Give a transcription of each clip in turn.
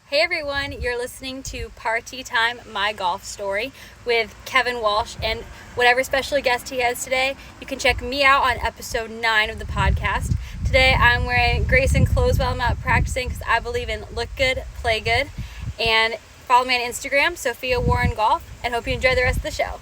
Hey everyone, you're listening to Party Time, My Golf Story with Kevin Walsh and whatever special guest he has today. You can check me out on episode 9 of the podcast. Today I'm wearing Grayson clothes while I'm out practicing because I believe in look good, play good. And follow me on Instagram, Sophia Warren Golf, and hope you enjoy the rest of the show.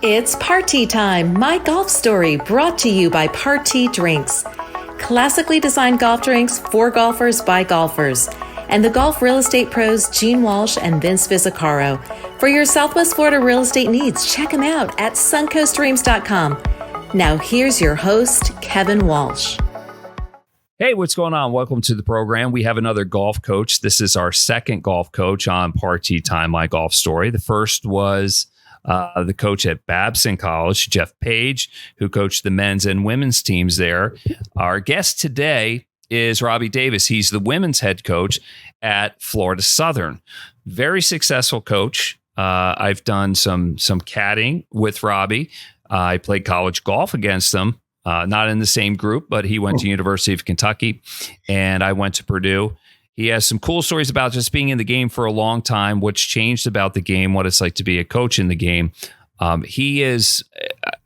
It's Party Time, My Golf Story, brought to you by Party Drinks. Classically designed golf drinks for golfers by golfers. And the golf real estate pros Gene Walsh and Vince Visicaro. For your Southwest Florida real estate needs, check them out at suncoastdreams.com. Now here's your host, Kevin Walsh. Hey, what's going on? Welcome to the program. We have another golf coach. This is our second golf coach on Party Time, My Golf Story. The first was the coach at Babson College, Jeff Page, who coached the men's and women's teams there. Our guest today is Robbie Davis. He's the women's head coach at Florida Southern. Very successful coach. I've done some caddying with Robbie. I played college golf against him, not in the same group, but he went to University of Kentucky and I went to Purdue. He has some cool stories about just being in the game for a long time, what's changed about the game, what it's like to be a coach in the game. He is,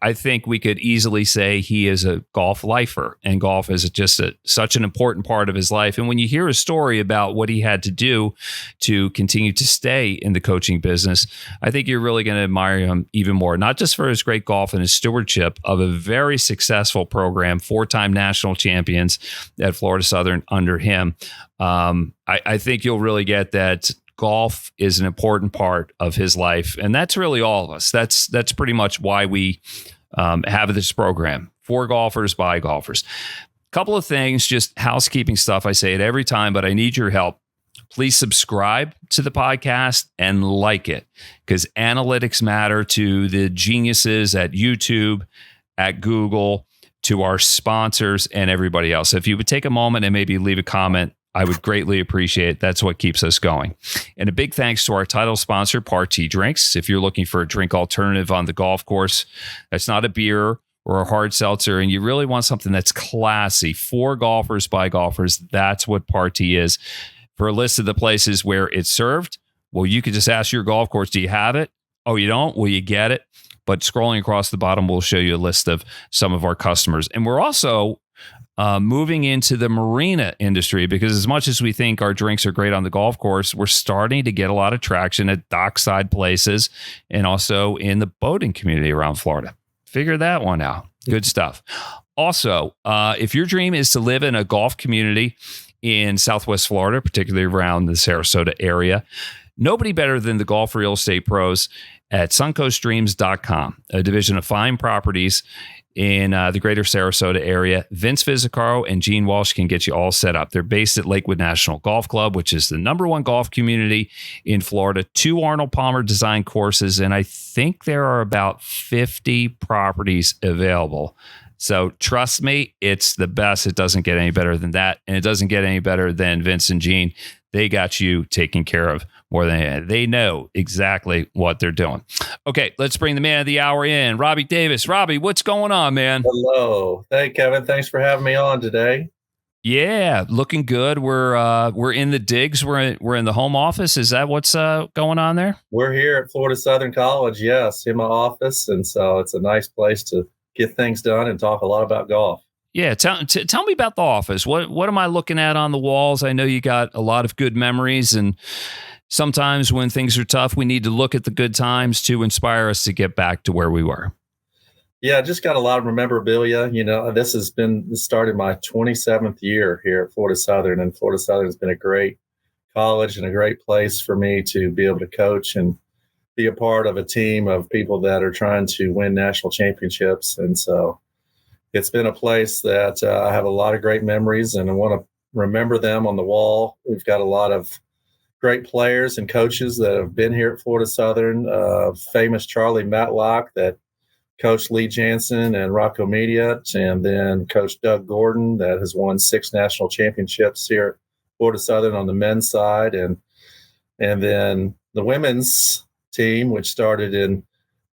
I think we could easily say he is a golf lifer, and golf is just such an important part of his life. And when you hear a story about what he had to do to continue to stay in the coaching business, I think you're really going to admire him even more, not just for his great golf and his stewardship of a very successful program, 4-time national champions at Florida Southern under him. I think you'll really get that golf is an important part of his life. And that's really all of us. That's pretty much why we have this program, for golfers, by golfers. Couple of things, just housekeeping stuff. I say it every time, but I need your help. Please subscribe to the podcast and like it, because analytics matter to the geniuses at YouTube, at Google, to our sponsors and everybody else. So if you would take a moment and maybe leave a comment, I would greatly appreciate it. That's what keeps us going. And a big thanks to our title sponsor, Party Drinks. If you're looking for a drink alternative on the golf course, that's not a beer or a hard seltzer, and you really want something that's classy for golfers, by golfers, that's what Party is. For a list of the places where it's served, well, you could just ask your golf course, do you have it? Oh, you don't? Well, you get it. But scrolling across the bottom will show you a list of some of our customers. And we're also moving into the marina industry, because as much as we think our drinks are great on the golf course, we're starting to get a lot of traction at dockside places and also in the boating community around Florida. Figure that one out. Good stuff. Also, if your dream is to live in a golf community in Southwest Florida, particularly around the Sarasota area, nobody better than the golf real estate pros at suncoastdreams.com, a division of Fine Properties in the greater Sarasota area. Vince Visicaro and Gene Walsh can get you all set up. They're based at Lakewood National Golf Club, which is the #1 golf community in Florida. 2 Arnold Palmer design courses, and I think there are about 50 properties available. So trust me, it's the best. It doesn't get any better than that, and it doesn't get any better than Vince and Gene. They got you taken care of more than anything. They know exactly what they're doing. Okay, let's bring the man of the hour in, Robbie Davis. Robbie, what's going on, man? Hello. Hey, Kevin. Thanks for having me on today. Yeah, looking good. We're in the digs. We're in the home office. Is that what's going on there? We're here at Florida Southern College, yes, in my office, and so it's a nice place to get things done and talk a lot about golf. Yeah, tell me about the office. What am I looking at on the walls? I know you got a lot of good memories, and sometimes when things are tough, we need to look at the good times to inspire us to get back to where we were. Yeah, just got a lot of memorabilia. You know, this started my 27th year here at Florida Southern, and Florida Southern has been a great college and a great place for me to be able to coach and be a part of a team of people that are trying to win national championships. And so it's been a place that I have a lot of great memories, and I want to remember them on the wall. We've got a lot of great players and coaches that have been here at Florida Southern. Famous Charlie Matlock that coached Lee Jansen and Rocco Mediat, and then Coach Doug Gordon that has won 6 national championships here at Florida Southern on the men's side, and then the women's team, which started in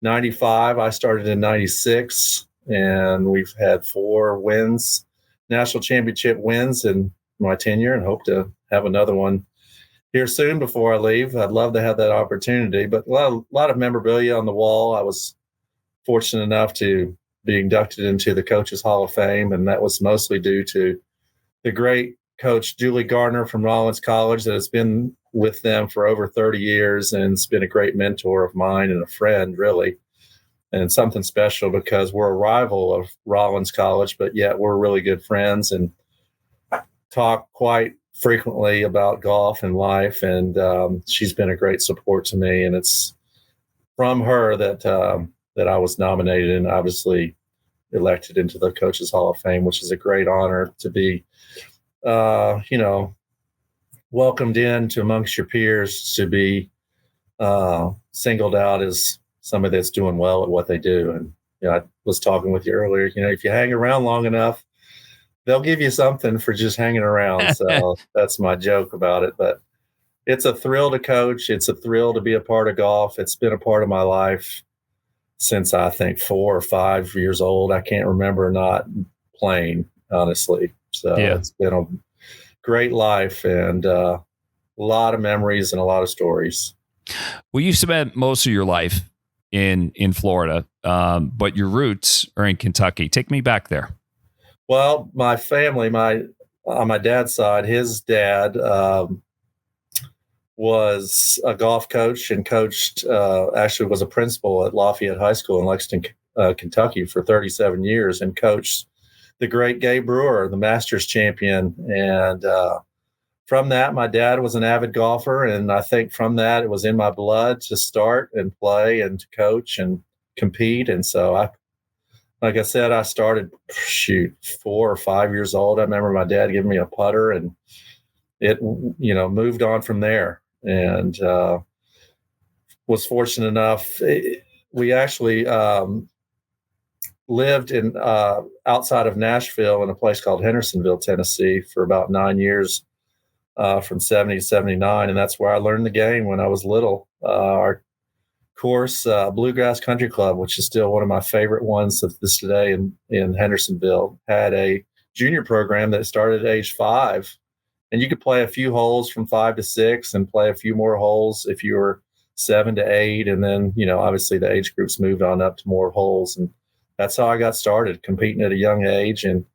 '95. I started in '96, and we've had 4 wins, national championship wins in my tenure, and hope to have another one here soon before I leave. I'd love to have that opportunity, but a lot of memorabilia on the wall. I was fortunate enough to be inducted into the Coaches Hall of Fame, and that was mostly due to the great coach Julie Gardner from Rollins College that has been with them for over 30 years and has been a great mentor of mine and a friend, really, and something special because we're a rival of Rollins College, but yet we're really good friends and talk quite frequently about golf and life, and she's been a great support to me, and it's from her that I was nominated and obviously elected into the Coaches Hall of Fame, which is a great honor to be, welcomed in to amongst your peers, to be singled out as somebody that's doing well at what they do. And I was talking with you earlier, if you hang around long enough, they'll give you something for just hanging around. So that's my joke about it. But it's a thrill to coach. It's a thrill to be a part of golf. It's been a part of my life since I think 4 or 5 years old. I can't remember not playing, honestly. So It's been a great life and a lot of memories and a lot of stories. Well, you spent most of your life in Florida, but your roots are in Kentucky. Take me back there. Well, my family, on my dad's side, his dad was a golf coach and coached, actually was a principal at Lafayette High School in Lexington, Kentucky for 37 years and coached the great Gabe Brewer, the Masters champion. And from that, my dad was an avid golfer. And I think from that, it was in my blood to start and play and to coach and compete. And so like I said, I started, 4 or 5 years old. I remember my dad giving me a putter and it, moved on from there. And was fortunate enough. We actually lived in outside of Nashville in a place called Hendersonville, Tennessee for about 9 years, from 70 to 79. And that's where I learned the game when I was little. Our course, Bluegrass Country Club, which is still one of my favorite ones of this today in Hendersonville, had a junior program that started at age 5. And you could play a few holes from 5 to 6 and play a few more holes if you were 7 to 8. And then, obviously the age groups moved on up to more holes. And that's how I got started, competing at a young age. And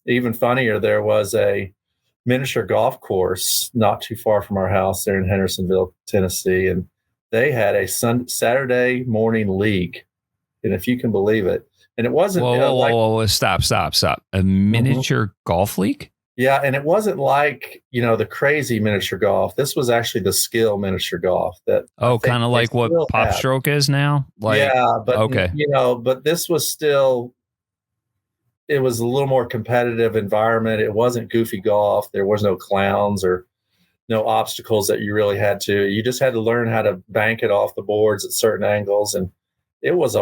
even funnier, there was a miniature golf course not too far from our house there in Hendersonville, Tennessee. And they had a Saturday morning league. And if you can believe it. And it wasn't. Whoa, stop. A miniature golf league? Yeah, and it wasn't like, the crazy miniature golf. This was actually the skill miniature golf that. Oh, kind of like what Pop Stroke is now? But okay. But this was still, it was a little more competitive environment. It wasn't goofy golf. There was no clowns or no obstacles that you really had to. You just had to learn how to bank it off the boards at certain angles. And it was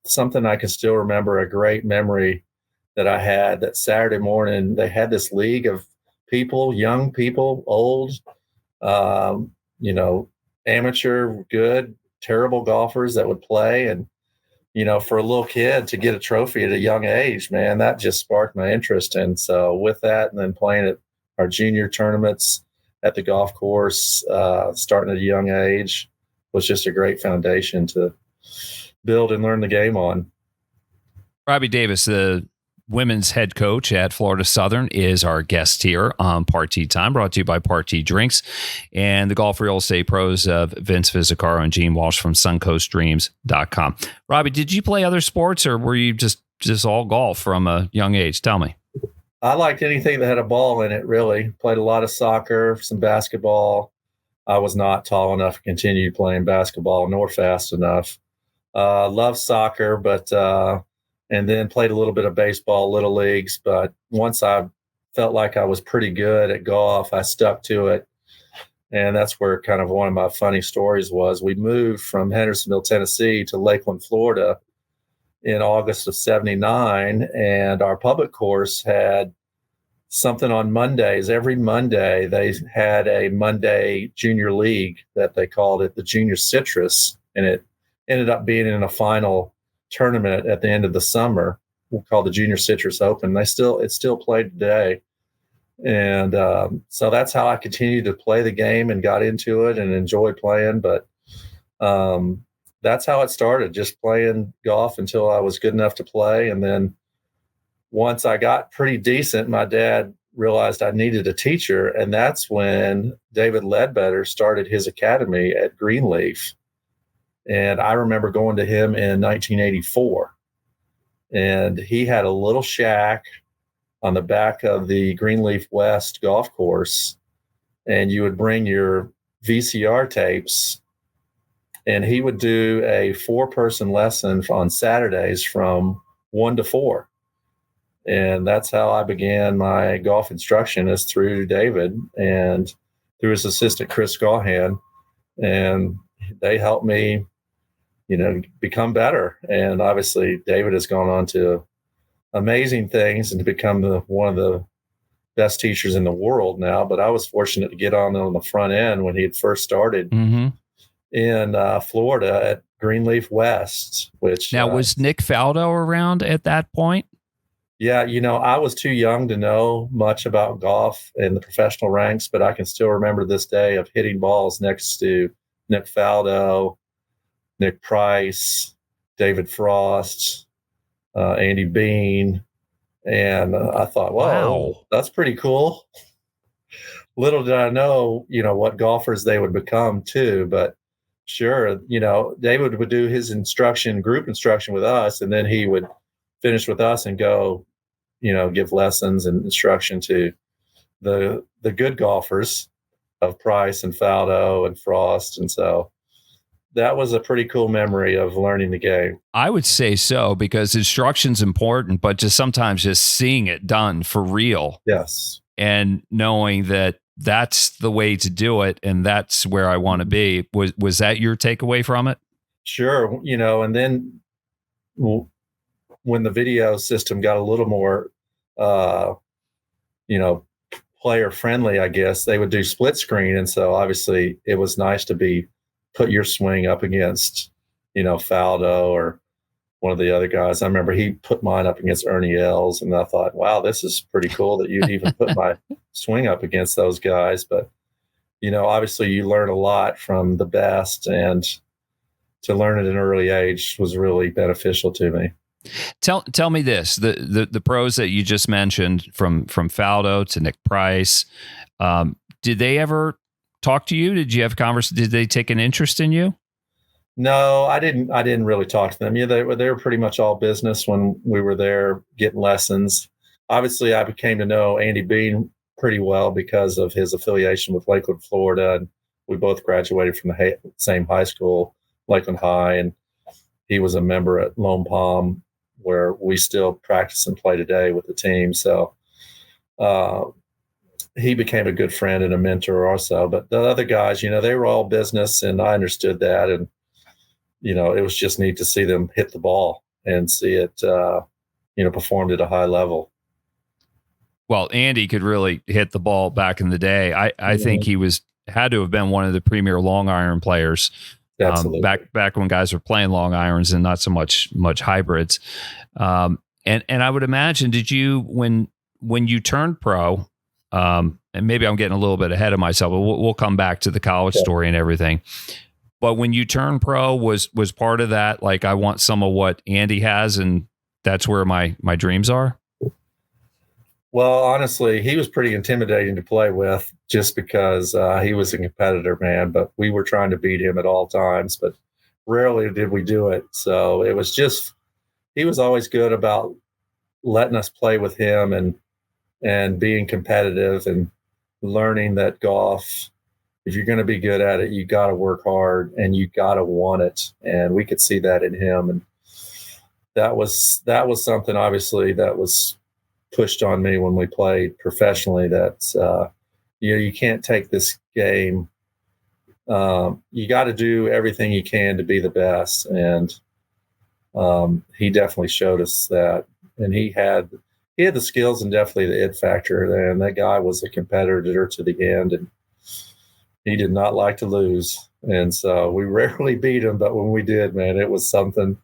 something I can still remember, a great memory that I had. That Saturday morning, they had this league of people, young people, old, amateur, good, terrible golfers that would play. And, for a little kid to get a trophy at a young age, man, that just sparked my interest. And so with that, and then playing at our junior tournaments at the golf course, starting at a young age, was just a great foundation to build and learn the game on. Robbie Davis, the women's head coach at Florida Southern, is our guest here on Party Time, brought to you by Party Drinks and the golf real estate pros of Vince Vizicaro and Gene Walsh from suncoastdreams.com. Robbie, did you play other sports or were you just all golf from a young age? Tell me. I liked anything that had a ball in it, really. Played a lot of soccer, some basketball. I was not tall enough to continue playing basketball nor fast enough. Loved soccer, but and then played a little bit of baseball, little leagues. But once I felt like I was pretty good at golf, I stuck to it And that's where kind of one of my funny stories was. We moved from Hendersonville, Tennessee to Lakeland, Florida in August of 79. And our public course had something on Mondays. Every Monday, they had a Monday junior league that they called it the Junior Citrus. And it ended up being in a final tournament at the end of the summer called the Junior Citrus Open. It's still played today. And so that's how I continued to play the game and got into it and enjoyed playing. But that's how it started, just playing golf until I was good enough to play. And then once I got pretty decent, my dad realized I needed a teacher. And that's when David Ledbetter started his academy at Greenleaf. And I remember going to him in 1984. And he had a little shack on the back of the Greenleaf West golf course, and you would bring your VCR tapes, and he would do a 4-person lesson on Saturdays from 1 to 4. And that's how I began my golf instruction, is through David and through his assistant, Chris Gahan. And they helped me, become better. And obviously David has gone on to amazing things and to become one of the best teachers in the world now. But I was fortunate to get on the front end when he had first started in Florida at Greenleaf West. Which now was Nick Faldo around at that point? Yeah, I was too young to know much about golf in the professional ranks, but I can still remember this day of hitting balls next to Nick Faldo, Nick Price, David Frost, Andy Bean. And I thought, wow, that's pretty cool. Little did I know, what golfers they would become too. But sure, David would do his group instruction with us, and then he would finish with us and go, give lessons and instruction to the good golfers of Price and Faldo and Frost. And so that was a pretty cool memory of learning the game. I would say so, because instruction's important, but sometimes just seeing it done for real. Yes. And knowing that that's the way to do it, and that's where I want to be. Was that your takeaway from it? Sure. And then when the video system got a little more, player friendly, I guess, they would do split screen. And so obviously it was nice to put your swing up against, Faldo or one of the other guys. I remember he put mine up against Ernie Els, and I thought, wow, this is pretty cool that you'd even put my swing up against those guys. But, obviously you learn a lot from the best, and to learn at an early age was really beneficial to me. Tell me this, the pros that you just mentioned, from Faldo to Nick Price, did they ever talk to you? Did you have did they take an interest in you? No, I didn't really talk to them. Yeah, they were pretty much all business when we were there getting lessons. Obviously, I became to know Andy Bean pretty well because of his affiliation with Lakeland, Florida, and we both graduated from the same high school, Lakeland High, and he was a member at Lone Palm, where we still practice and play today with the team. So he became a good friend and a mentor also. But the other guys, they were all business, and I understood that. And, it was just neat to see them hit the ball and see it, performed at a high level. Well, Andy could really hit the ball back in the day. I think he had to have been one of the premier long iron players. Absolutely. Back when guys were playing long irons and not so much hybrids. And I would imagine, did you, when you turned pro, and maybe I'm getting a little bit ahead of myself, but we'll come back to the college story and everything. But when you turned pro, was part of that, like, I want some of what Andy has, and that's where my dreams are? Well, honestly, he was pretty intimidating to play with, just because he was a competitor, man. But we were trying to beat him at all times, but rarely did we do it. So it was just, he was always good about letting us play with him and being competitive and learning that golf, if you're going to be good at it, you got to work hard and you got to want it. And we could see that in him. And that was something, obviously, that was pushed on me when we played professionally, that you can't take this game you got to do everything you can to be the best. And he definitely showed us that. And he had the skills and definitely the it factor. And that guy was a competitor to the end, and he did not like to lose. And so we rarely beat him, but when we did, man, it was something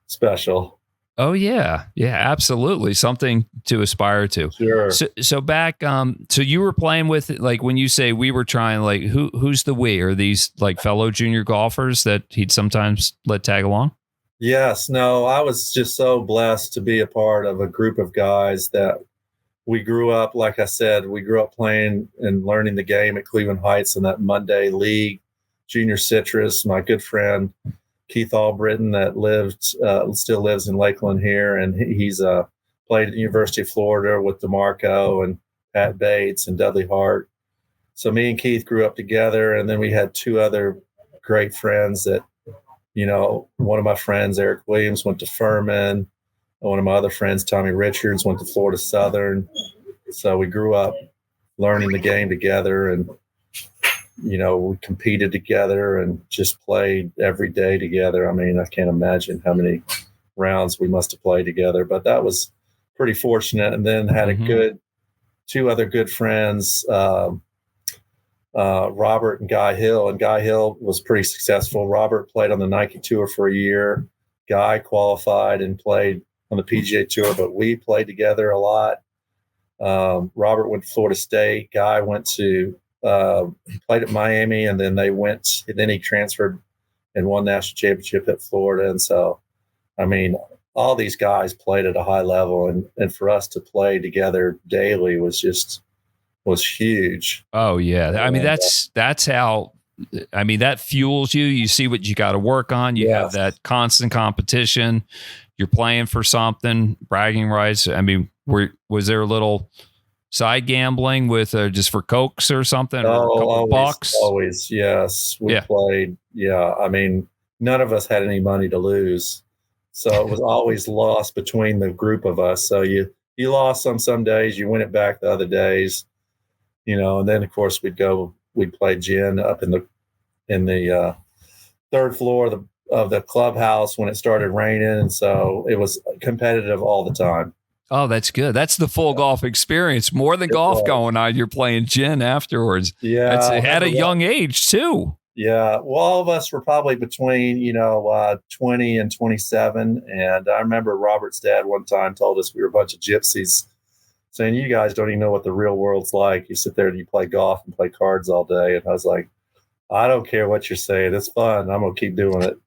special. Oh yeah, yeah, absolutely, something to aspire to. Sure. So back, so you were playing with, like, when you say we were trying, like, who's the we? Are these like fellow junior golfers that he'd sometimes let tag along? Yes. No, I was just so blessed to be a part of a group of guys that we grew up, like I said, we grew up playing and learning the game at Cleveland Heights in that Monday League, Junior Citrus. My good friend Keith Albritton that still lives in Lakeland here, and he's played at the University of Florida with DeMarco and Pat Bates and Dudley Hart. So me and Keith grew up together, and then we had two other great friends that, one of my friends, Eric Williams, went to Furman. One of my other friends, Tommy Richards, went to Florida Southern. So we grew up learning the game together, and, we competed together and just played every day together. I mean, I can't imagine how many rounds we must have played together, but that was pretty fortunate. And then had two other good friends, Robert and Guy Hill. And Guy Hill was pretty successful. Robert played on the Nike Tour for a year. Guy qualified and played on the PGA Tour, but we played together a lot. Robert went to Florida State. Guy went to he played at Miami, and then he transferred and won national championship at Florida. And so, I mean, all these guys played at a high level, and for us to play together daily was huge. Oh yeah, I mean that's how. I mean, that fuels you. You see what you got to work on. You have that constant competition. You're playing for something, bragging rights. I mean, was there a little side gambling with just for cokes or something, or a couple bucks? Always, yes. We played. Yeah, I mean, none of us had any money to lose, so it was always lost between the group of us. So you lost some days, you win it back the other days, and then of course we'd play gin up in the third floor of the clubhouse when it started raining, and so it was competitive all the time. Oh, that's good. That's the full golf experience. More than golf going on, you're playing gin afterwards. Yeah, at a young age too. Yeah, well, all of us were probably between 20 and 27, and I remember Robert's dad one time told us we were a bunch of gypsies, saying, "You guys don't even know what the real world's like. You sit there and you play golf and play cards all day." And I was like, "I don't care what you're saying. It's fun. I'm gonna keep doing it."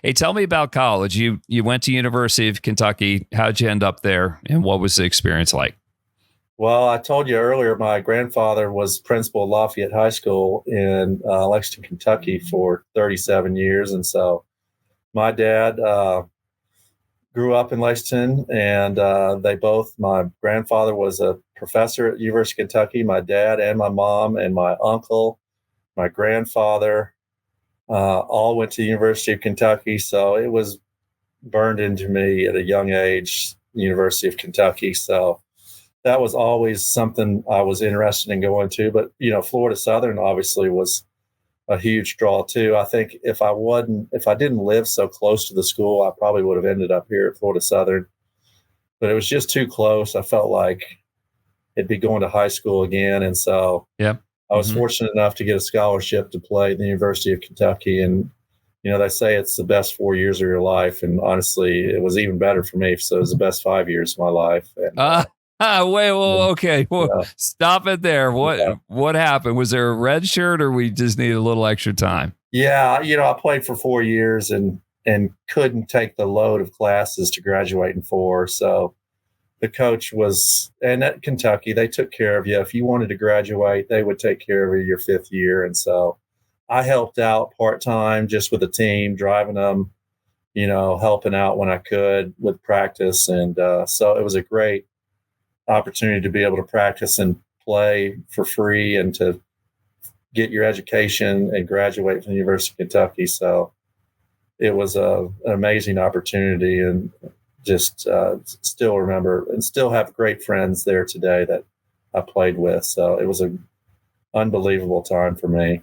Hey, tell me about college. You went to University of Kentucky. How'd you end up there, and what was the experience like? Well, I told you earlier, my grandfather was principal of Lafayette High School in Lexington, Kentucky for 37 years. And so my dad grew up in Lexington, and my grandfather was a professor at University of Kentucky. My dad and my mom and my uncle, my grandfather, all went to the University of Kentucky. So it was burned into me at a young age, University of Kentucky. So that was always something I was interested in going to. But, Florida Southern obviously was a huge draw too. I think if I didn't live so close to the school, I probably would have ended up here at Florida Southern. But it was just too close. I felt like it'd be going to high school again. And so I was fortunate enough to get a scholarship to play at the University of Kentucky. And, they say it's the best 4 years of your life. And honestly, it was even better for me. So it was the best 5 years of my life. And, okay. Well, stop it there. What happened? Was there a red shirt, or we just need a little extra time? Yeah. I played for 4 years and couldn't take the load of classes to graduate in 4. So the coach and at Kentucky, they took care of you. If you wanted to graduate, they would take care of you your 5th year. And so I helped out part-time just with the team, driving them, helping out when I could with practice. And so it was a great opportunity to be able to practice and play for free and to get your education and graduate from the University of Kentucky. So it was an amazing opportunity, and just still remember and still have great friends there today that I played with. So it was an unbelievable time for me.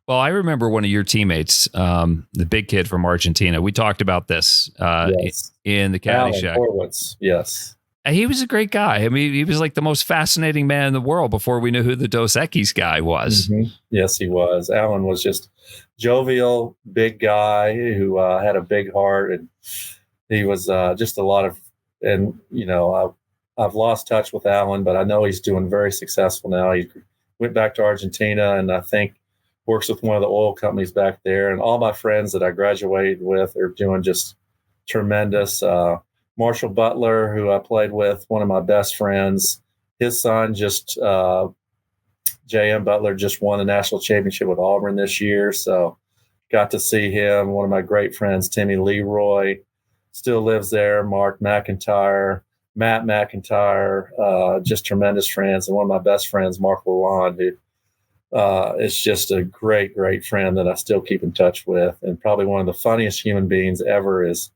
Well, I remember one of your teammates, the big kid from Argentina. We talked about this Yes. in the Caddy Alan Shack. Horowitz. Yes. And he was a great guy. I mean, he was like the most fascinating man in the world before we knew who the Dos Equis guy was. Mm-hmm. Yes, he was. Alan was just jovial, big guy who had a big heart, and he was just a lot of. And I've lost touch with Alan, but I know he's doing very successful now. He went back to Argentina, and I think works with one of the oil companies back there. And all my friends that I graduated with are doing just tremendous. Marshall Butler, who I played with, one of my best friends, his son just J.M. Butler just won the national championship with Auburn this year. So got to see him. One of my great friends, Timmy Leroy, still lives there. Mark McIntyre, Matt McIntyre, just tremendous friends. And one of my best friends, Mark Lalonde, who is just a great, great friend that I still keep in touch with. And probably one of the funniest human beings ever is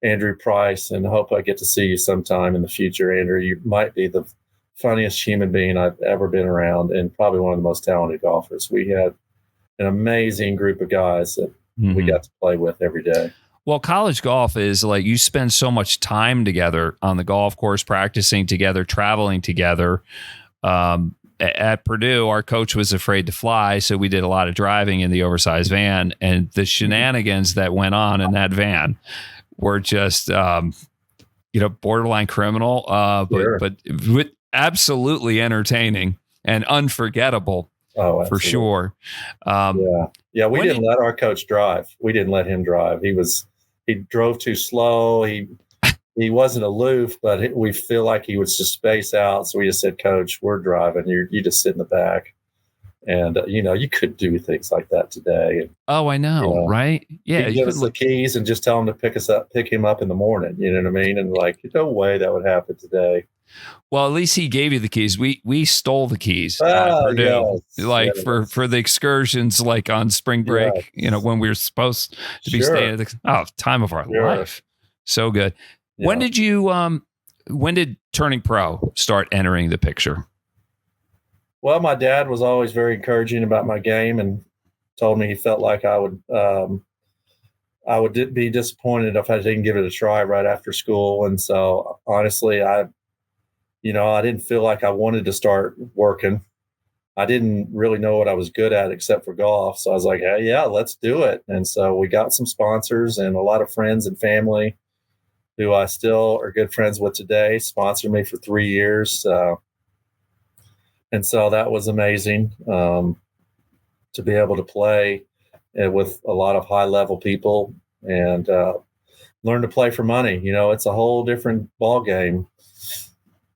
Andrew Price. And I hope I get to see you sometime in the future, Andrew. You might be the funniest human being I've ever been around, and probably one of the most talented golfers. We had an amazing group of guys that we got to play with every day. Well, college golf is like you spend so much time together on the golf course, practicing together, traveling together. At Purdue, our coach was afraid to fly, so we did a lot of driving in the oversized van, and the shenanigans that went on in that van were just, borderline criminal, but absolutely entertaining and unforgettable. Oh, for sure. Yeah. We didn't let our coach drive. We didn't let him drive. He drove too slow. He wasn't aloof, but we feel like he would just space out. So we just said, Coach, we're driving. You just sit in the back. And, you could do things like that today. Oh, I know, right? Yeah. He'd give us the keys and just tell him to pick him up in the morning. You know what I mean? And no way that would happen today. Well, at least he gave you the keys. We stole the keys at Purdue, for the excursions, like on spring break, when we were supposed to be staying at the time of our life. So good. Yeah. When did turning pro start entering the picture? Well, my dad was always very encouraging about my game and told me he felt like I would be disappointed if I didn't give it a try right after school. And so honestly, I didn't feel like I wanted to start working. I didn't really know what I was good at except for golf. So I was like, hey, yeah, let's do it. And so we got some sponsors, and a lot of friends and family who I still are good friends with today sponsored me for 3 years. And so that was amazing to be able to play with a lot of high level people and learn to play for money. It's a whole different ball game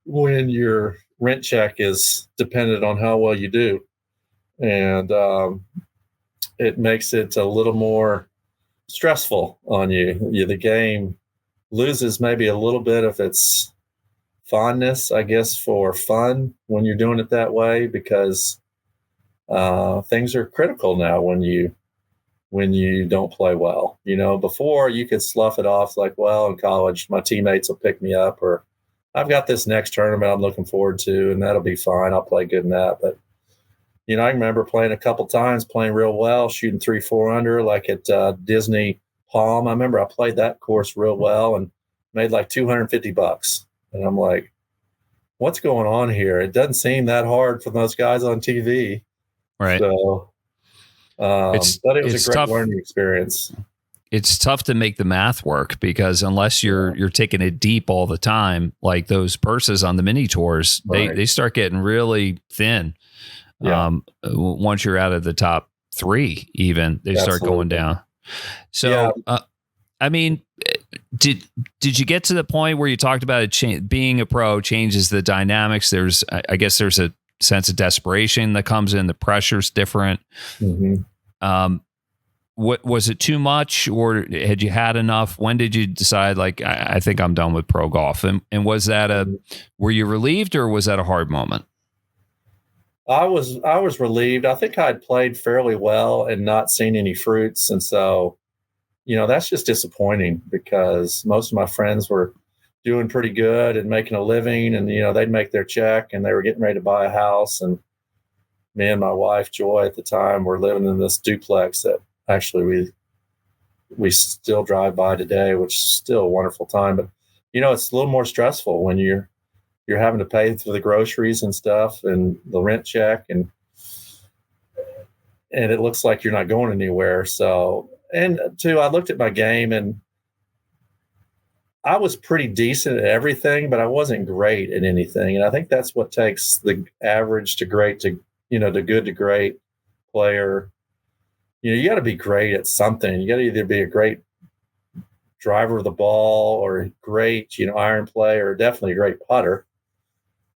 when your rent check is dependent on how well you do. And it makes it a little more stressful on you. The game loses maybe a little bit of its fondness, I guess, for fun when you're doing it that way, because things are critical now when you don't play well. Before you could slough it off like, well, in college, my teammates will pick me up, or I've got this next tournament I'm looking forward to, and that'll be fine. I'll play good in that. But, I remember playing a couple times, playing real well, shooting 3-4 under, like at Disney Palm. I remember I played that course real well and made like $250. And I'm like, what's going on here? It doesn't seem that hard for those guys on TV. Right. So, but it was a great learning experience. It's tough to make the math work, because unless you're taking it deep all the time, like those purses on the mini tours, right, they start getting really thin. Yeah. Once you're out of the top 3, even they start going down. So, I mean, did you get to the point where you talked about it being a pro changes the dynamics? I guess there's a sense of desperation that comes in. The pressure's different. Mm-hmm. What was it too much, or had you had enough? When did you decide, like, I think I'm done with pro golf? And was that were you relieved, or was that a hard moment? I was relieved. I think I had played fairly well and not seen any fruits. And so, that's just disappointing, because most of my friends were doing pretty good and making a living, and, they'd make their check and they were getting ready to buy a house. And me and my wife, Joy, at the time, were living in this duplex that actually we still drive by today, which is still a wonderful time. But, it's a little more stressful when you're having to pay for the groceries and stuff and the rent check, and it looks like you're not going anywhere. So, and two, I looked at my game and I was pretty decent at everything, but I wasn't great at anything. And I think that's what takes the average to great to, to good to great player. You got to be great at something. You got to either be a great driver of the ball or a great, iron play, or definitely a great putter.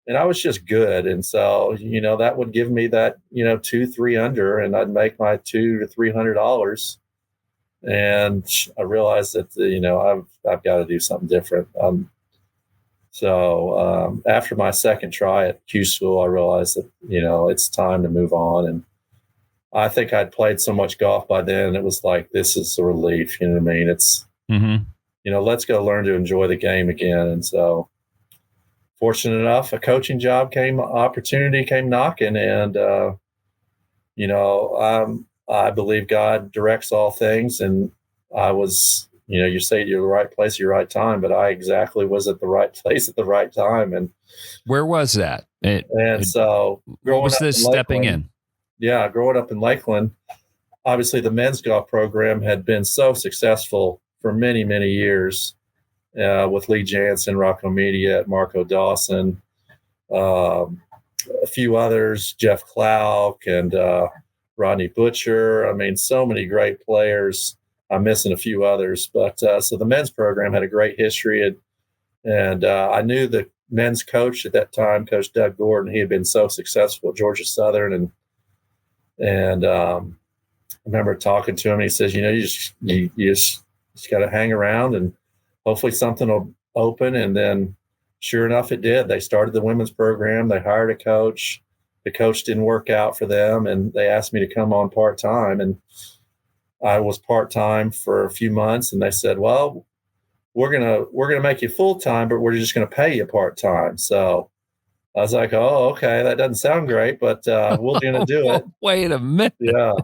And I was just good. And so, that would give me that, 2-3 under, and I'd make my $200 to $300. And I realized that, I've got to do something different. So after my second try at Q school, I realized that, it's time to move on. And I think I'd played so much golf by then. It was like, this is a relief. You know what I mean? It's, let's go learn to enjoy the game again. And so, fortunate enough, a coaching opportunity came knocking, and I believe God directs all things, and I was, you say you're the right place at your right time, but I exactly was at the right place at the right time. And where was that? So, what was this stepping in? Yeah, growing up in Lakeland, obviously the men's golf program had been so successful for many, many years. With Lee Jansen, Rocco Media, Marco Dawson, a few others, Jeff Clark and Rodney Butcher. I mean, so many great players. I'm missing a few others. But so the men's program had a great history. And I knew the men's coach at that time, Coach Doug Gordon. He had been so successful at Georgia Southern. And I remember talking to him. And he says, you just got to hang around and hopefully something will open. And then sure enough, it did. They started the women's program. They hired a coach. The coach didn't work out for them, and they asked me to come on part-time. And I was part-time for a few months, and they said, well, we're going to make you full-time, but we're just going to pay you part-time. So I was like, oh, okay, that doesn't sound great, but we're going to do it. Wait a minute. Yeah.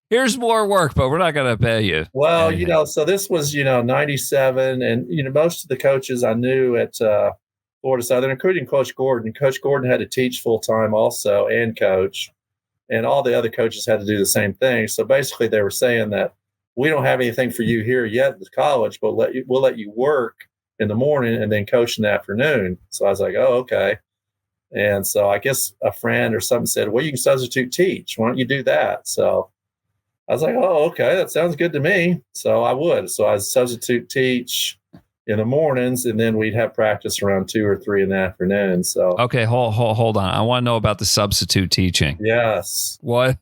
Here's more work, but we're not going to pay you. Well, anything. So this was, 97. And, most of the coaches I knew at Florida Southern, including Coach Gordon. Coach Gordon had to teach full time also and coach. And all the other coaches had to do the same thing. So basically they were saying that we don't have anything for you here yet at the college, but we'll let you work in the morning and then coach in the afternoon. So I was like, oh, okay. And so I guess a friend or something said, well, you can substitute teach. Why don't you do that? So I was like, oh, okay, that sounds good to me. So I would. So I substitute teach in the mornings, and then we'd have practice around 2 or 3 in the afternoon. So okay, hold on. I want to know about the substitute teaching. Yes. What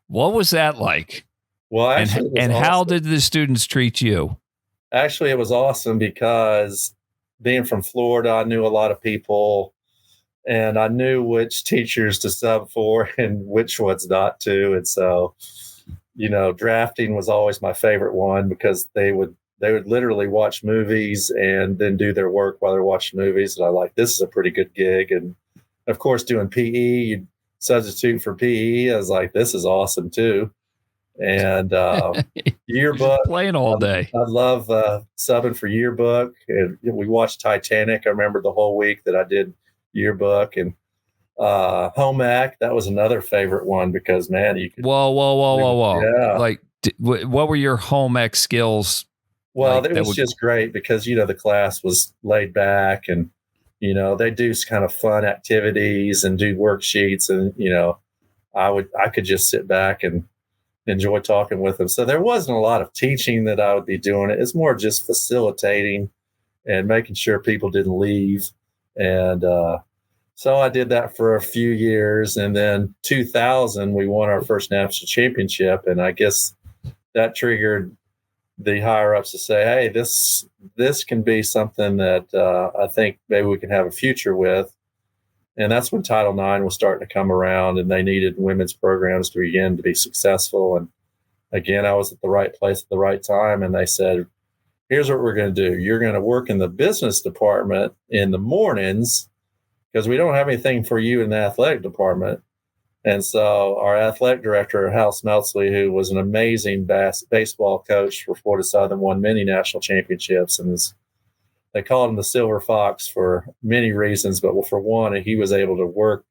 was that like? Well, actually, and how did the students treat you? Actually, it was awesome because being from Florida, I knew a lot of people. And I knew which teachers to sub for and which ones not to. And so, drafting was always my favorite one because they would literally watch movies and then do their work while they're watching movies. And I like, this is a pretty good gig. And of course, doing PE, you'd substitute for PE. I was like, this is awesome too. And yearbook. Playing all day. I love subbing for yearbook. And we watched Titanic. I remember the whole week that I did yearbook. And home ec, that was another favorite one because, man, you could. Whoa. Yeah. Like, what were your home ec skills? Well, it was just great because, the class was laid back and, they do kind of fun activities and do worksheets. And, I could just sit back and enjoy talking with them. So there wasn't a lot of teaching that I would be doing. It's more just facilitating and making sure people didn't leave. And so I did that for a few years. And then 2000, we won our first national championship. And I guess that triggered the higher ups to say, hey, this can be something that I think maybe we can have a future with. And that's when Title IX was starting to come around, and they needed women's programs to begin to be successful. And again, I was at the right place at the right time. And they said, here's what we're going to do. You're going to work in the business department in the mornings because we don't have anything for you in the athletic department. And so our athletic director, Hal Smeltzley, who was an amazing baseball coach for Florida Southern, won many national championships, and they called him the Silver Fox for many reasons. But for one, he was able to work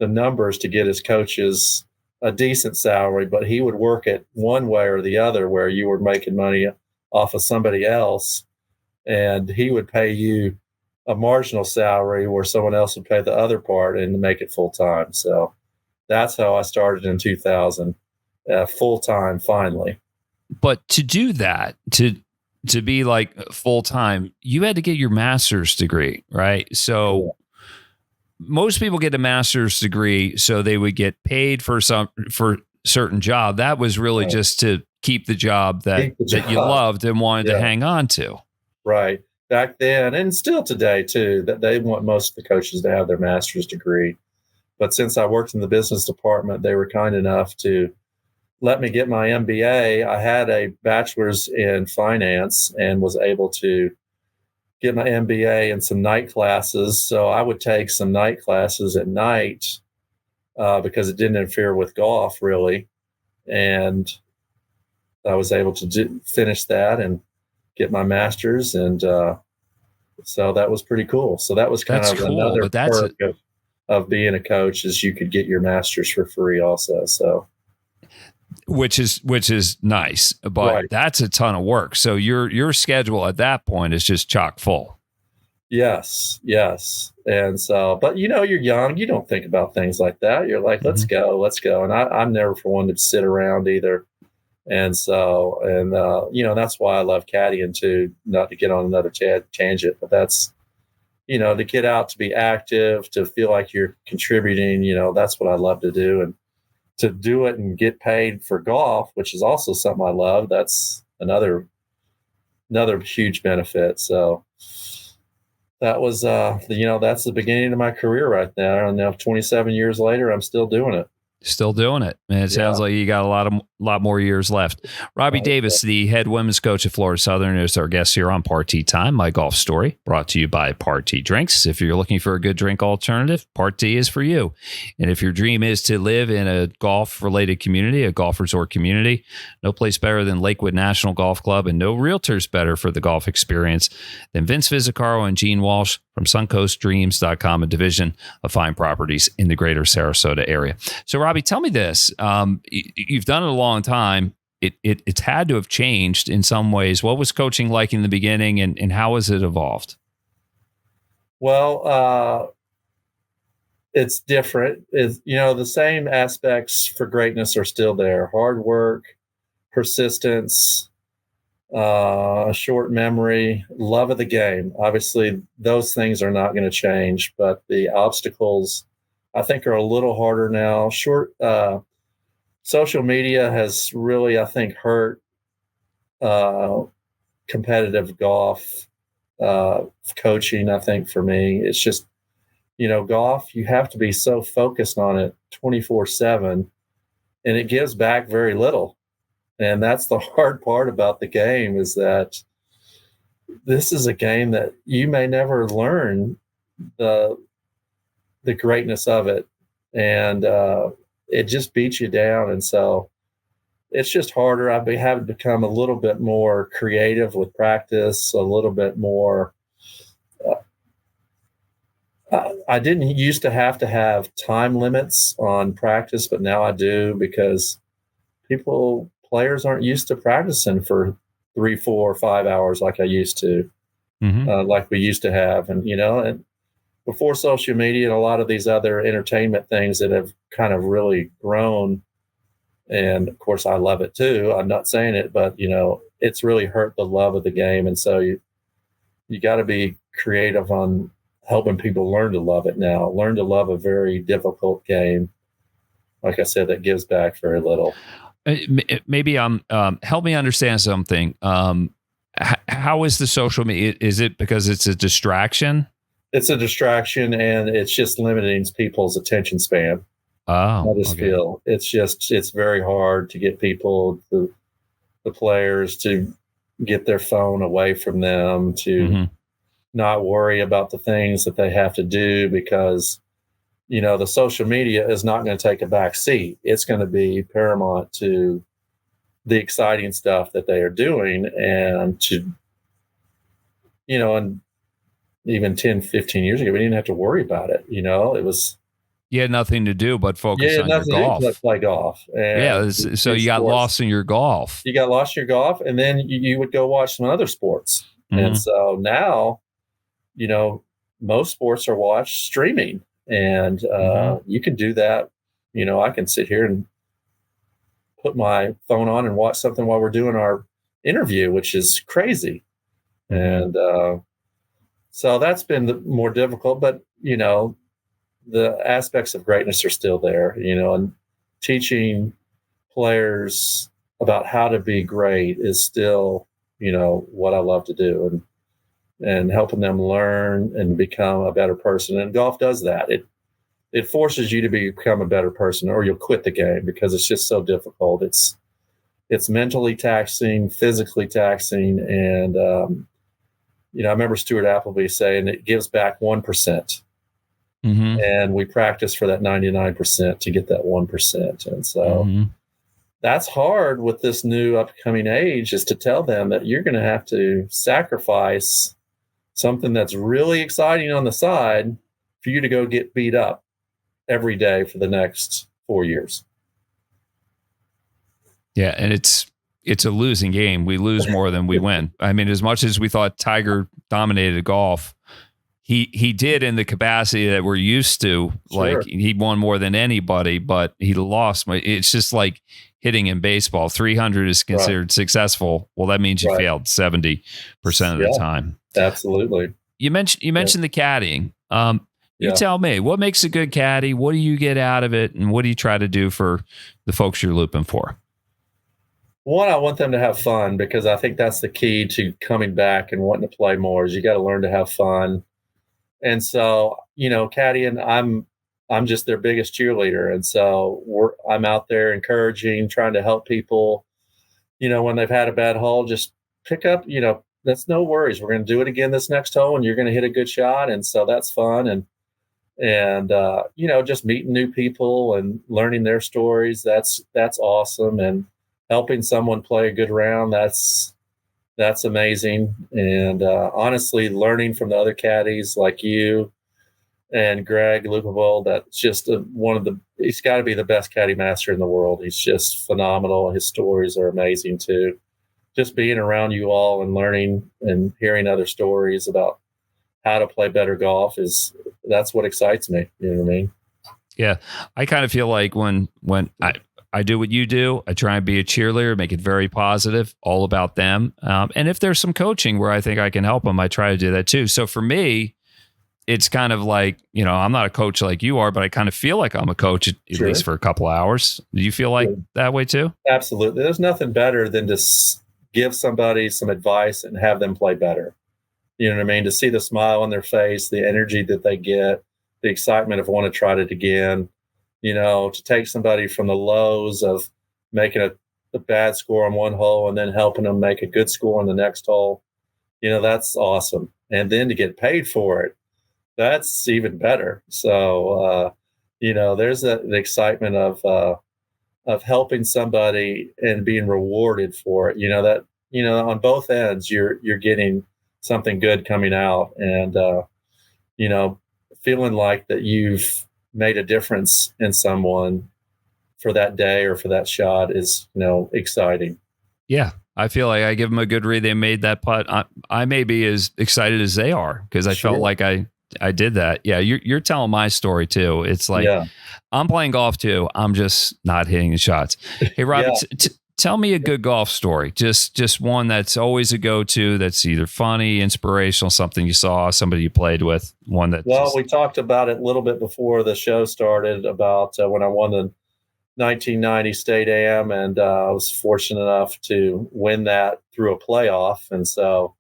the numbers to get his coaches a decent salary, but he would work it one way or the other where you were making money off of somebody else, and he would pay you a marginal salary where someone else would pay the other part and make it full time. So that's how I started in 2000, full time finally. But to do that, to be like full time, you had to get your master's degree, right? So most people get a master's degree so they would get paid for certain job. That was really just to keep the job that you loved and wanted to hang on to. Right. Back then, and still today too, that they want most of the coaches to have their master's degree. But since I worked in the business department, they were kind enough to let me get my MBA. I had a bachelor's in finance and was able to get my MBA in some night classes. So I would take some night classes at night because it didn't interfere with golf really. And I was able to finish that and get my master's. And so that was pretty cool. So that was kind of another perk of being a coach, is you could get your master's for free also. So which is nice, but that's a ton of work. So your schedule at that point is just chock full. Yes. And so, but you're young, you don't think about things like that. You're like, let's go. And I'm never for one to sit around either. And so, that's why I love caddying too, not to get on another tangent, but that's, to get out, to be active, to feel like you're contributing, that's what I love to do. And to do it and get paid for golf, which is also something I love, that's another huge benefit. So that was, that's the beginning of my career right there. And now 27 years later, I'm still doing it. Still doing it, man. It sounds like you got a lot more years left. Robbie Davis, the head women's coach at Florida Southern, is our guest here on Party Time, My Golf Story, brought to you by Party Drinks. If you're looking for a good drink alternative, Party is for you. And if your dream is to live in a golf-related community, a golf resort community, no place better than Lakewood National Golf Club, and no realtors better for the golf experience than Vince Visicaro and Gene Walsh from SuncoastDreams.com, a division of fine properties in the greater Sarasota area. So, Robbie, tell me this. You've done it a long time. It's had to have changed in some ways. What was coaching like in the beginning, and how has it evolved? Well, it's different. The same aspects for greatness are still there. Hard work, persistence, short memory, love of the game. Obviously, those things are not going to change, but the obstacles, I think, are a little harder now. Social media has really, I think, hurt competitive golf coaching. I think for me, it's just, golf, you have to be so focused on it 24/7, and it gives back very little. And that's the hard part about the game, is that this is a game that you may never learn the greatness of it. And it just beats you down. And so it's just harder. I've had to become a little bit more creative with practice, a little bit more. I didn't used to have time limits on practice, but now I do, because players aren't used to practicing for 3, 4, 5 hours like I used to, like we used to have. And, and before social media and a lot of these other entertainment things that have kind of really grown, and of course I love it too, I'm not saying it, but, it's really hurt the love of the game. And so you got to be creative on helping people learn to love it now, learn to love a very difficult game. Like I said, that gives back very little. Maybe help me understand something. How is the social media? Is it because it's a distraction? It's a distraction, and it's just limiting people's attention span. I just feel it's very hard to get people, the players, to get their phone away from them, to not worry about the things that they have to do, because the social media is not going to take a back seat. It's going to be paramount to the exciting stuff that they are doing, and and even 10, 15 years ago, we didn't have to worry about it. It was, You had nothing to do but focus on your nothing to do golf. but play golf. And So you got lost in your golf. You got lost in your golf, and then you would go watch some other sports. Mm-hmm. And so now, most sports are watched streaming, and you can do that. I can sit here and put my phone on and watch something while we're doing our interview, which is crazy. And so that's been more difficult, but, the aspects of greatness are still there, and teaching players about how to be great is still, what I love to do, and helping them learn and become a better person. And golf does that. It forces you to become a better person, or you'll quit the game because it's just so difficult. It's mentally taxing, physically taxing. And, I remember Stuart Appleby saying it gives back 1%. Mm-hmm. And we practice for that 99% to get that 1%. And so that's hard with this new upcoming age, is to tell them that you're going to have to sacrifice something that's really exciting on the side for you to go get beat up every day for the next 4 years. Yeah. And it's a losing game. We lose more than we win. I mean, as much as we thought Tiger dominated golf, he did in the capacity that we're used to. Sure. Like, he won more than anybody, but he lost. It's just like hitting in baseball. 300 is considered successful. Well, that means you failed 70% of the time. Absolutely. You mentioned the caddying. You tell me, what makes a good caddy? What do you get out of it? And what do you try to do for the folks you're looping for? One, I want them to have fun, because I think that's the key to coming back and wanting to play more, is you got to learn to have fun. And so, caddying, I'm just their biggest cheerleader. And so I'm out there encouraging, trying to help people, when they've had a bad hole, just pick up, that's no worries. We're going to do it again this next hole, and you're going to hit a good shot. And so that's fun. And just meeting new people and learning their stories. That's awesome. And helping someone play a good round, that's amazing. And honestly, learning from the other caddies like you and Greg Lupavol, that's just he's got to be the best caddy master in the world. He's just phenomenal. His stories are amazing too. Just being around you all and learning and hearing other stories about how to play better golf, that's what excites me. You know what I mean? Yeah. I kind of feel like when I do what you do, I try and be a cheerleader, make it very positive, all about them. And if there's some coaching where I think I can help them, I try to do that too. So for me, it's kind of like, I'm not a coach like you are, but I kind of feel like I'm a coach at least for a couple of hours. Do you feel like that way too? Absolutely. There's nothing better than to give somebody some advice and have them play better. You know what I mean? To see the smile on their face, the energy that they get, the excitement of wanting to try it again, to take somebody from the lows of making a bad score on one hole and then helping them make a good score on the next hole. That's awesome. And then to get paid for it, that's even better. So, there's the excitement of helping somebody and being rewarded for it. On both ends, you're getting something good coming out, and, feeling like that you've made a difference in someone for that day or for that shot is, exciting. Yeah. I feel like I give them a good read. They made that putt. I may be as excited as they are, because I felt like I did that. Yeah. You're telling my story too. It's like, I'm playing golf too. I'm just not hitting the shots. Hey, Robbie, tell me a good golf story. Just one that's always a go-to, that's either funny, inspirational, something you saw, somebody you played with, one that... Well, we talked about it a little bit before the show started about when I won the 1990 State Am, and I was fortunate enough to win that through a playoff. And so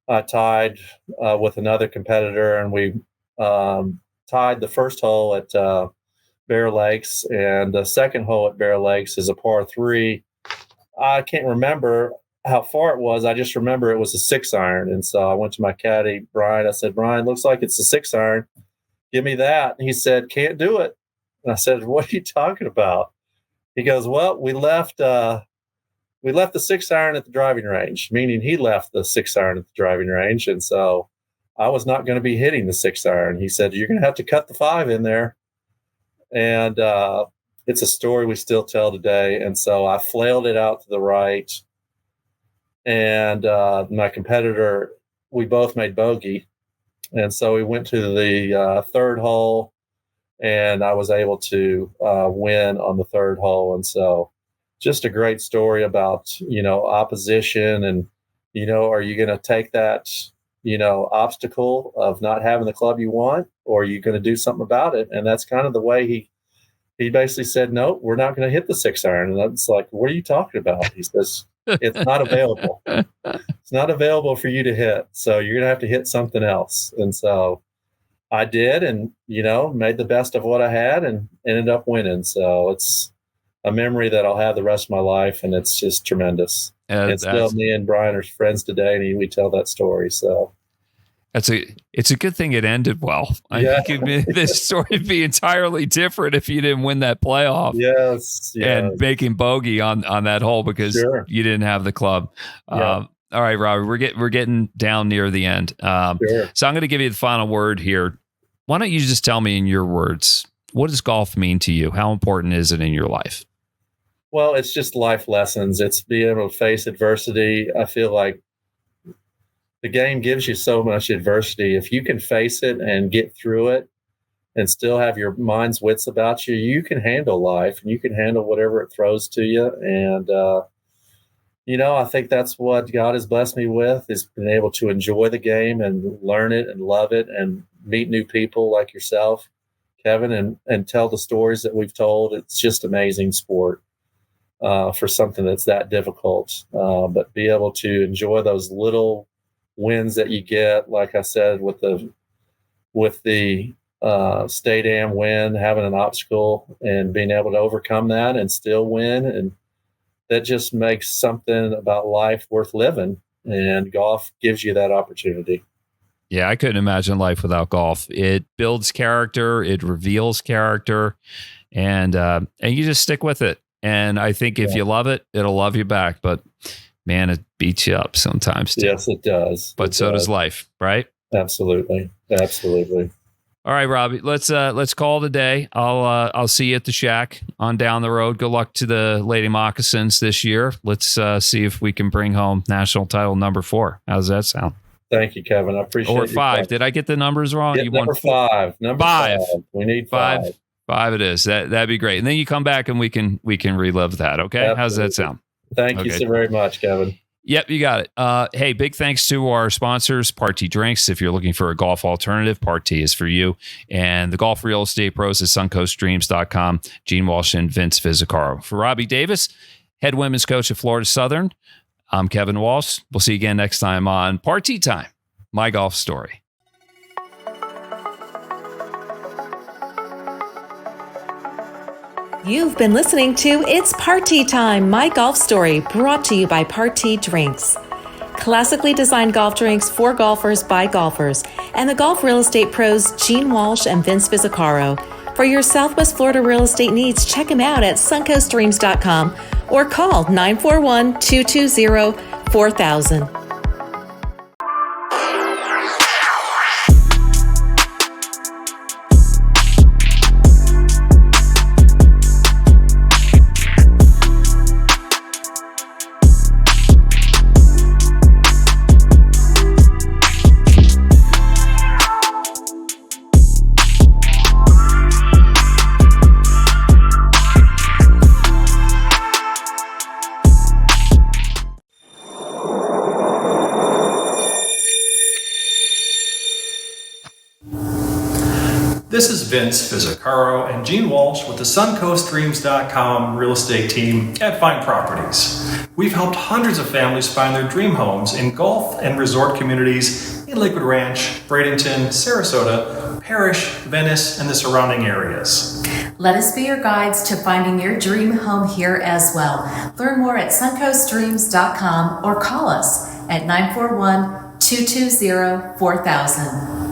I tied with another competitor, and we tied the first hole at Bear Lakes, and the second hole at Bear Lakes is a par 3. I can't remember how far it was. I just remember it was a 6-iron. And so I went to my caddy, Brian. I said, Brian, looks like it's a 6-iron. give me that. And he said, can't do it. And I said, what are you talking about? He goes, well, we left the 6-iron at the driving range, meaning he left the 6-iron at the driving range. And so I was not going to be hitting the 6-iron. He said, you're going to have to cut the 5 in there. And it's a story we still tell today. And so I flailed it out to the right. And my competitor, we both made bogey. And so we went to the third hole, and I was able to win on the third hole. And so just a great story about, opposition and, are you going to take that, obstacle of not having the club you want, or are you going to do something about it? And that's kind of the way he basically said, no, we're not going to hit the 6-iron. And that's like, what are you talking about? He says, it's not available. It's not available for you to hit. So you're going to have to hit something else. And so I did, and, made the best of what I had and ended up winning. So it's a memory that I'll have the rest of my life. And it's just tremendous. And still me and Brian are friends today, and we tell that story. So it's a good thing it ended well. I think this story would be entirely different if you didn't win that playoff. Yes. And making bogey on that hole because you didn't have the club. All right, Robbie, we're getting down near the end. So I'm going to give you the final word here. Why don't you just tell me in your words, what does golf mean to you? How important is it in your life? Well, it's just life lessons. It's being able to face adversity. I feel like the game gives you so much adversity. If you can face it and get through it and still have your mind's wits about you, you can handle life and you can handle whatever it throws to you. And, I think that's what God has blessed me with, is being able to enjoy the game and learn it and love it and meet new people like yourself, Kevin, and tell the stories that we've told. It's just amazing sport for something that's that difficult. But be able to enjoy those little wins that you get, like I said, with the state am win, having an obstacle and being able to overcome that and still win. And that just makes something about life worth living. And golf gives you that opportunity. Yeah, I couldn't imagine life without golf. It builds character, it reveals character, and you just stick with it. And I think if you love it, it'll love you back. But man, it beats you up sometimes too. Yes, it does. But so does life, right? Absolutely. All right, Robbie, let's call it a day. I'll see you at the shack on down the road. Good luck to the Lady Moccasins this year. Let's see if we can bring home national title number 4. How does that sound? Thank you, Kevin. I appreciate it. Or 5. Did I get the numbers wrong? You number 5. Number 5. We need 5. 5 it is. That'd be great. And then you come back and we can relive that. Okay. Absolutely. How's that sound? Thank you so very much, Kevin. Yep, you got it. Hey, big thanks to our sponsors, Party Drinks. If you're looking for a golf alternative, Party is for you. And the Golf Real Estate Pros at suncoastdreams.com, Gene Walsh and Vince Vizzacaro. For Robbie Davis, head women's coach at Florida Southern, I'm Kevin Walsh. We'll see you again next time on Party Time, My Golf Story. You've been listening to It's Party Time, My Golf Story, brought to you by Party Drinks. Classically designed golf drinks for golfers by golfers, and the Golf Real Estate Pros Gene Walsh and Vince Vizzacaro. For your Southwest Florida real estate needs, check them out at suncoastdreams.com or call 941-220-4000. This is Vince Vizzacaro and Gene Walsh with the SuncoastDreams.com real estate team at Fine Properties. We've helped hundreds of families find their dream homes in golf and resort communities in Lakewood Ranch, Bradenton, Sarasota, Parrish, Venice, and the surrounding areas. Let us be your guides to finding your dream home here as well. Learn more at suncoastdreams.com or call us at 941-220-4000.